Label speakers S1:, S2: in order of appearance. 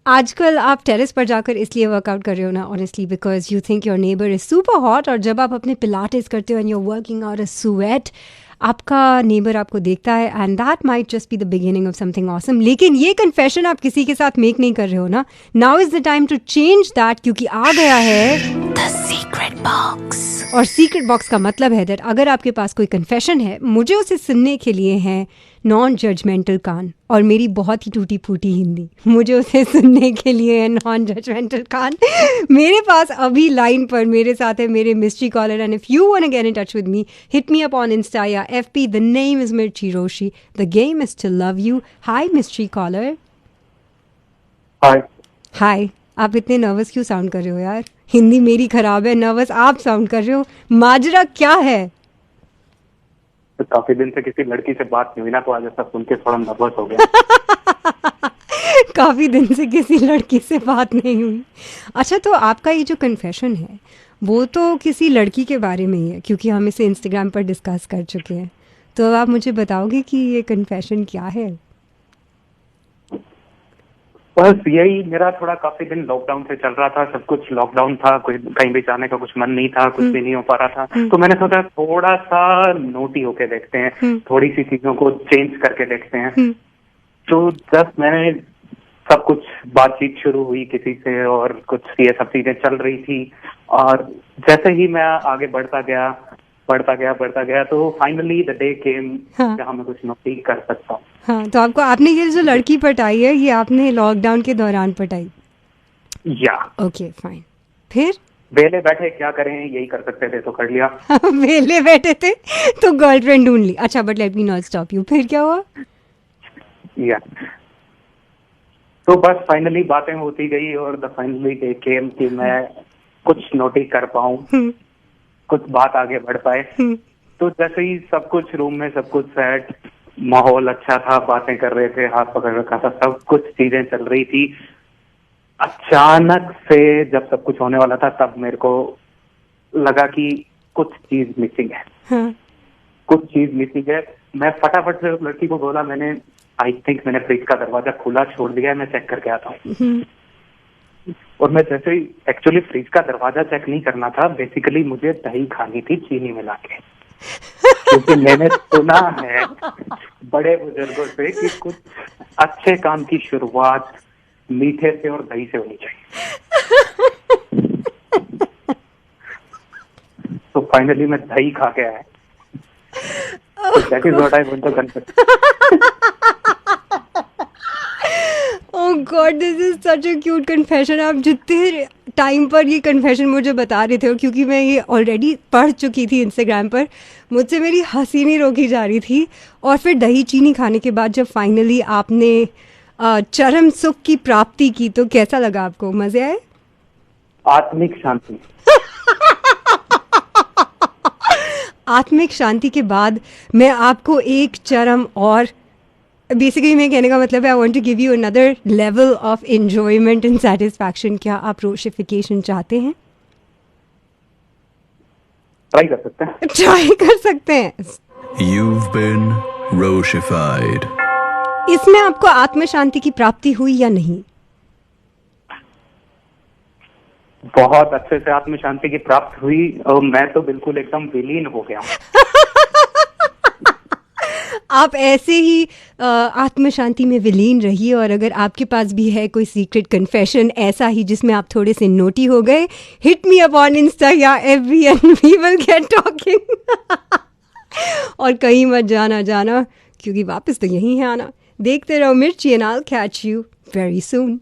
S1: आजकल आप टेरेस पर जाकर इसलिए वर्कआउट कर रहे हो ना, honestly, because you think your neighbour is super hot, और जब आप अपने पिलाटेस करते हो and you are working out a sweat, आपका नेबर आपको देखता है and that might just be the beginning of something awesome. लेकिन ये कन्फेशन आप किसी के साथ मेक नहीं कर रहे हो ना. Now is the time to change that, क्योंकि आ गया है द सीक्रेट बॉक्स. और सीक्रेट बॉक्स का मतलब है दैट अगर आपके पास कोई कन्फेशन है, मुझे उसे सुनने के लिए है नॉन जजमेंटल कान, और मेरी बहुत ही टूटी फूटी हिंदी, मुझे उसे सुनने के लिए है नॉन जजमेंटल कान. मेरे पास अभी लाइन पर मेरे साथ है मेरे mystery caller, and if you want to get in touch with me, hit me up on Insta या FB. The name is Mirchi Roshi. The game is to love you. Hi mystery caller.
S2: Hi.
S1: Hi. आप इतने nervous क्यों sound कर रहे हो यार? हिंदी मेरी खराब है, नर्वस आप साउंड कर रहे हो. माजरा क्या है?
S2: तो काफी दिन से किसी लड़की से बात नहीं हुई ना, तो आज ऐसा सुन के थोड़ा नर्वस हो गया.
S1: काफी दिन से किसी लड़की से बात नहीं हुई. अच्छा, तो आपका ये जो कन्फेशन है वो तो किसी लड़की के बारे में ही है, क्योंकि हम इसे इंस्टाग्राम पर डिस्कस कर चुके हैं. तो अब आप मुझे बताओगे कि ये कन्फेशन क्या है?
S2: बस यही, मेरा थोड़ा काफी दिन लॉकडाउन से चल रहा था, सब कुछ लॉकडाउन था, कोई कहीं भी जाने का कुछ मन नहीं था, कुछ भी नहीं हो पा रहा था. तो मैंने सोचा थोड़ा सा नोटी होके देखते हैं, थोड़ी सी चीजों को चेंज करके देखते हैं. तो जब मैंने सब कुछ बातचीत शुरू हुई किसी से और कुछ ये सब चीजें चल रही थी, और जैसे ही मैं आगे बढ़ता गया तो फाइनली द डे केम जहाँ मैं कुछ नौकरी कर सकता हूँ.
S1: हाँ, तो आपने ये जो लड़की पटाई है, ये आपने लॉकडाउन के दौरान पटाई?
S2: या
S1: ओके फाइन. फिर
S2: वेले बैठे क्या करें, यही कर सकते थे तो कर लिया.
S1: वेले बैठे थे तो गर्लफ्रेंड ढूंढ ली. अच्छा, but let me not stop you. फिर क्या हुआ?
S2: या तो बस फाइनली बातें होती गई और द फाइनली डे केम कि मैं कुछ नोटिस कर पाऊँ, कुछ बात आगे बढ़ पाए. तो जैसे ही सब कुछ रूम में सब कुछ सेट, माहौल अच्छा था, बातें कर रहे थे, हाथ पकड़ रखा था, सब कुछ चीजें चल रही थी. अचानक से जब सब कुछ होने वाला था, तब मेरे को लगा कि कुछ चीज मिसिंग है. कुछ चीज मिसिंग है. मैं फटाफट से उस लड़की को बोला, मैंने फ्रिज का दरवाजा खुला छोड़ दिया है, मैं चेक करके आता हूँ. और मैं जैसे ही, एक्चुअली फ्रिज का दरवाजा चेक नहीं करना था, बेसिकली मुझे दही खानी थी चीनी मिला के. क्योंकि मैंने सुना है बड़े बुजुर्गों से कि कुछ अच्छे काम की शुरुआत मीठे से और दही से होनी चाहिए. तो फाइनली मैं दही खा के आया. That is what I want to confess.
S1: Oh God, this is such a cute confession. आप जितने टाइम पर ये कन्फेशन मुझे बता रहे थे, क्योंकि मैं ये ऑलरेडी पढ़ चुकी थी इंस्टाग्राम पर, मुझसे मेरी हंसी नहीं रोकी जा रही थी. और फिर दही चीनी खाने के बाद जब फाइनली आपने चरम सुख की प्राप्ति की, तो कैसा लगा आपको? मजे आए?
S2: आत्मिक शांति.
S1: आत्मिक शांति के बाद मैं आपको एक चरम, और बेसिकली मैं कहने का मतलब है, I want to give you another level of enjoyment and satisfaction. क्या आप रोशिफिकेशन चाहते हैं?
S2: ट्राई कर सकते हैं.
S1: ट्राई कर सकते हैं.
S3: You've been Roshified.
S1: इसमें आपको आत्म शांति की प्राप्ति हुई या नहीं?
S2: बहुत अच्छे से आत्म शांति की प्राप्ति हुई, और मैं तो बिल्कुल एकदम विलीन हो गया.
S1: आप ऐसे ही आत्म शांति में विलीन रहिए. और अगर आपके पास भी है कोई सीक्रेट कन्फेशन ऐसा ही जिसमें आप थोड़े से नोटी हो गए, hit me up on Insta या FB and we will get talking. और कहीं मत जाना, क्योंकि वापस तो यही है आना. देखते रहो मिर्ची, and I will catch you very soon.